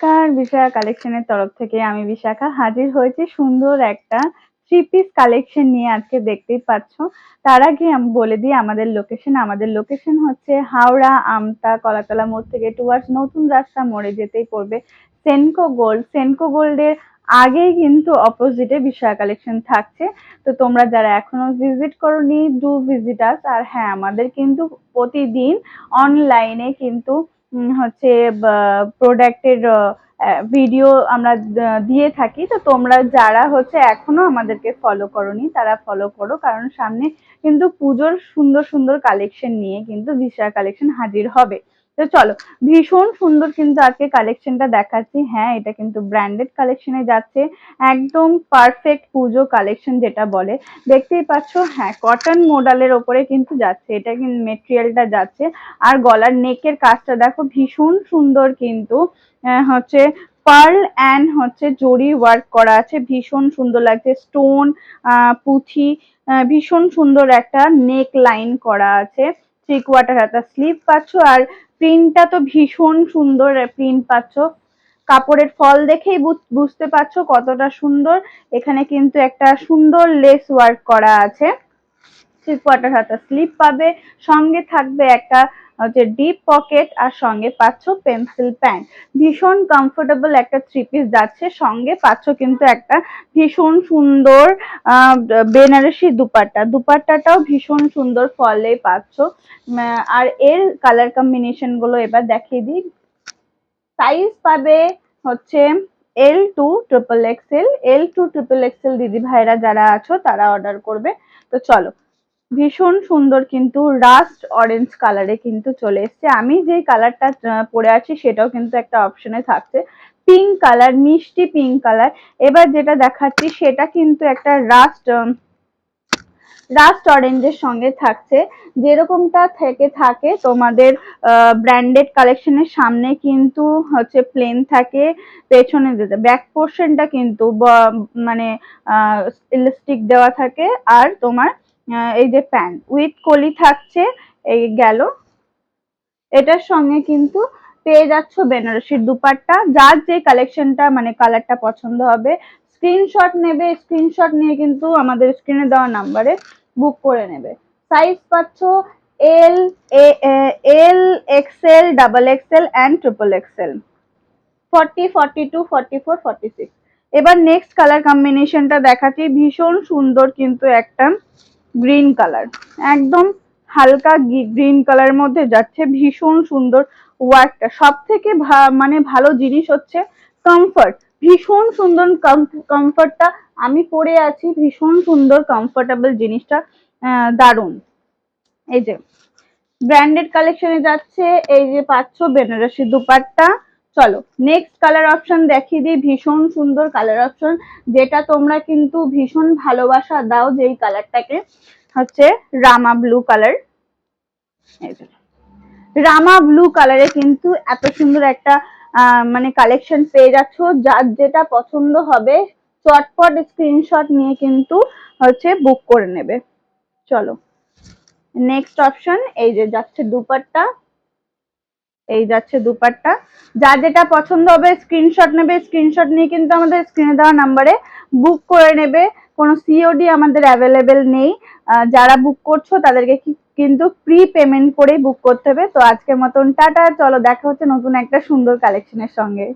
নমস্কার, বিশাখা কালেকশনের তরফ থেকে আমি বিশাখা হাজির হয়েছি সুন্দর একটা 3 পিস কালেকশন নিয়ে। আজকে দেখতেই পাচ্ছ। তার আগে আমি বলে দিই আমাদের লোকেশন হচ্ছে হাওড়া আমতা কলাতলা মোড় থেকে টুয়ার্ডস নতুন রাস্তা মোড়ে যেতেই পড়বে সেনকো গোল্ডের আগেই কিন্তু অপোজিটে বিশাখা কালেকশন থাকছে। তো তোমরা যারা এখনো ভিজিট করোনি, ডু ভিজিট আস। আর হ্যাঁ, আমাদের কিন্তু প্রতিদিন অনলাইনে কিন্তু হচ্ছে প্রোডাক্টের ভিডিও আমরা দিয়ে থাকি। তো তোমরা যারা হচ্ছে এখনো আমাদেরকে ফলো করোনি তারা ফলো করো, কারণ সামনে কিন্তু পুজোর সুন্দর সুন্দর কালেকশন নিয়ে কিন্তু বিশাখা কালেকশন হাজির হবে। তো চলো, ভীষণ সুন্দর কিন্তু আজকে কালেকশনটা দেখাচ্ছি। হ্যাঁ, এটা কিন্তু ব্র্যান্ডেড কালেকশনে যাচ্ছে, একদম পারফেক্ট পুজো কালেকশন যেটা বলে। দেখতেই পাচ্ছ, হ্যাঁ, কটন মডেলের ওপরে কিন্তু যাচ্ছে, এটা কিন্তু মেটেরিয়ালটা যাচ্ছে। আর গলার নেকের কাজটা দেখো, ভীষণ সুন্দর কিন্তু হচ্ছে পার্ল অ্যান্ড হচ্ছে জরি ওয়ার্ক করা আছে, ভীষণ সুন্দর লাগছে। স্টোন পুঁথি, ভীষণ সুন্দর একটা নেক লাইন করা আছে। 3/4 হাতা স্লিভ পাচ্ছ, আর প্রিন্টটা তো ভীষণ সুন্দর প্রিন্ট পাচ্ছ। কাপড়ের ফল দেখেই বুঝতে পারছো কতটা সুন্দর। এখানে কিন্তু একটা সুন্দর লেস ওয়ার্ক করা আছে। 3/4 হাতা স্লিভ পাবে, সঙ্গে থাকবে একটা হচ্ছে ডিপ পকেট, আর সঙ্গে পাচ্ছ পেন্সিল প্যান্ট। ভীষণ কমফোর্টেবল একটা 3 পিস যাচ্ছে। সঙ্গে পাচ্ছ কিন্তু একটা ভীষণ সুন্দর বেনারসি দুপাট্টাটাও ভীষণ সুন্দর ফলে পাচ্ছ। আর এর কালার কম্বিনেশন গুলো এবার দেখিয়ে দিই। সাইজ পাবে হচ্ছে L2 XXL দিদি ভাইরা যারা আছো তারা অর্ডার করবে। তো চলো, ভীষণ সুন্দর কিন্তু রাস্ট অরেঞ্জ কালারে কিন্তু চলে এসছে। আমি যে কালারটা পরে আছি সেটাও কিন্তু একটা অপশনে থাকছে, পিঙ্ক কালার, মিষ্টি পিঙ্ক কালার। এবার যেটা দেখাচ্ছি সেটা কিন্তু একটা রাস্ট অরেঞ্জের সঙ্গে থাকছে, যেরকমটা থেকে থাকে তোমাদের ব্র্যান্ডেড কালেকশনের সামনে কিন্তু হচ্ছে প্লেন থাকে, পেছনে দিতে ব্যাক পোর্শনটা কিন্তু মানে ইলাস্টিক দেওয়া থাকে। আর তোমার এই যে প্যান্ট উইথ কলি থাকছে, এই গেল। এটার সঙ্গে কিন্তু পেয়ে যাচ্ছ বেনারসির দুপাট্টা। যার যে কালেকশনটা মানে কালারটা পছন্দ হবে স্ক্রিনশট নেবে, স্ক্রিনশট নিয়ে কিন্তু আমাদের স্ক্রিনে দেওয়া নাম্বারে বুক করে নেবে। সাইজ পাচ্ছ L XL, XXL and XXL, 40, 42, 44, 46। এবার নেক্সট কালার কম্বিনেশনটা দেখাচ্ছি, ভীষণ সুন্দর কিন্তু একটা গ্রিন কালার, একদম হালকা গ্রিন কালার মধ্যে যাচ্ছে, ভীষণ সুন্দর ওয়ার্কটা। সব থেকে মানে ভালো জিনিস হচ্ছে কমফর্ট, ভীষণ সুন্দর কমফর্টটা। আমি পরে আছি, ভীষণ সুন্দর কমফোর্টেবল জিনিসটা, দারুণ। এই যে ব্র্যান্ডেড কালেকশনে যাচ্ছে, এই যে পাচ্ছ বেনারসি দুপাট্টা। চলো নেক্সট কালার অপশন দেখিয়ে দিই, ভীষণ সুন্দর কালার অপশন, যেটা তোমরা কিন্তু ভীষণ ভালোবাসা দাও, যেই কালারটাকে হচ্ছে রামা ব্লু কালার। রামা ব্লু কালারে কিন্তু এত সুন্দর একটা মানে কালেকশন পেয়ে যাচ্ছ। যার যেটা পছন্দ হবে চটপট স্ক্রিনশট নিয়ে কিন্তু হচ্ছে বুক করে নেবে। চলো নেক্সট অপশন, এই যে যাচ্ছে দুপাট্টা, এই যাচ্ছে দুপাট্টা। যার যেটা পছন্দ হবে স্ক্রিনশট নেবে, স্ক্রিনশট নিয়ে কিন্তু আমাদের স্ক্রিনে দেওয়া নাম্বারে বুক করে নেবে। কোনো সিওডি আমাদের অ্যাভেলেবেল নেই, যারা বুক করছো তাদেরকে কিন্তু প্রি পেমেন্ট করেই বুক করতে হবে। তো আজকের মতন টাটা, চলো দেখা হচ্ছে নতুন একটা সুন্দর কালেকশনের সঙ্গে।